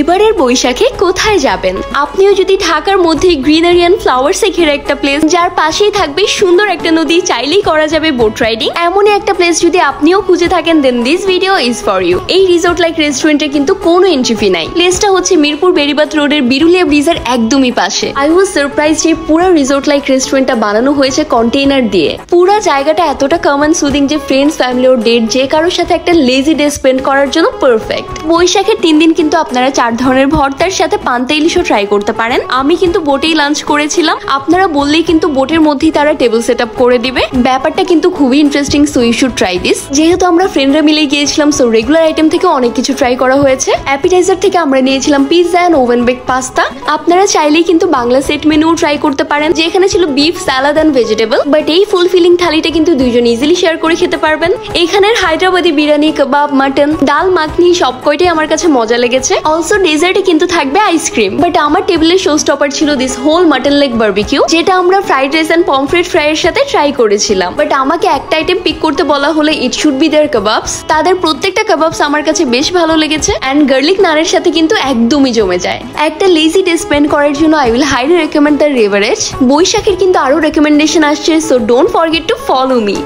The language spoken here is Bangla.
এবারের বৈশাখে কোথায় যাবেন? আপনিও যদি ঢাকার মধ্যে গ্রিনারি এন্ড ফ্লাওয়ার্সে ঘেরা একটা প্লেস, যার পাশেই থাকবে সুন্দর একটা নদী, চাইলেই করা যাবে বোট রাইডিং, এমনই একটা প্লেস যদি আপনিও খুঁজে থাকেন, then this video is for you. এই রিসোর্ট লাইক রেস্টুরেন্টে কিন্তু কোনো এন্ট্রি ফি নাই। প্লেসটা হচ্ছে মিরপুর বেড়িবাঁধ রোডের বিরুলিয়া ব্রিজের একদমই পাশে। আই ওয়াজ সারপ্রাইজ যে পুরো রিসোর্ট লাইক রেস্টুরেন্টটা বানানো হয়েছে কন্টেইনার দিয়ে। পুরো জায়গাটা এতটা কম এন্ড সুদিং যে ফ্রেন্ডস, ফ্যামিলি ও ডেট যে কারোর সাথে একটা লেজি ডে স্পেন্ড করার জন্য পারফেক্ট। বৈশাখের 3 দিন কিন্তু আপনারা 4 ধরনের ভর্তার সাথে পান্তা ইলিশও ট্রাই করতে পারেন। আমি কিন্তু বোটেই লাঞ্চ করেছিলাম। আপনারা বললেই কিন্তু বোটের মধ্যেই তারা টেবিল সেট আপ করে দিবে। ব্যাপারটা কিন্তু খুবই interesting, so you should try this. যেহেতু আমরা ফ্রেন্ডরা মিলে গিয়েছিলাম, সো রেগুলার আইটেম থেকে অনেক কিছু ট্রাই করা হয়েছে। অ্যাপিটাইজার থেকে আমরা নিয়েছিলাম pizza and oven bake pasta. আপনারা চাইলেই কিন্তু বাংলা সেট মেনু ট্রাই করতে পারেন, যেখানে ছিল beef, salad and vegetable. But এই ফুলফিলিং থালিটা কিন্তু দুইজন ইজিলি শেয়ার করে খেতে পারবেন। এখানের হায়দ্রাবাদি বিরিয়ানি, কাবাব, মাটন, ডাল মাখনি সব কয়টাই আমার কাছে মজা লেগেছে। অলসো ডেজার্টে কিন্তু থাকবে আইসক্রিম। বাট আমার টেবিলের শো স্টপার ছিল this whole mutton leg barbecue, যেটা আমরা fried rice and pomfret fry এর সাথে ট্রাই করেছিলাম। বাট আমাকে একটা আইটেম পিক করতে বলা হলে it should be there kebabs. তাদের প্রত্যেকটা কাবাবস আমার কাছে বেশ ভালো লেগেছে এন্ড গার্লিক নানের সাথে কিন্তু একদমই জমে যায়। একটা লেজি ডে স্পেন্ড করার জন্য I will highly recommend the Riverage. বৈশাখের কিন্তু আরো রেকমেন্ডেশন আসছে, so don't forget to follow me.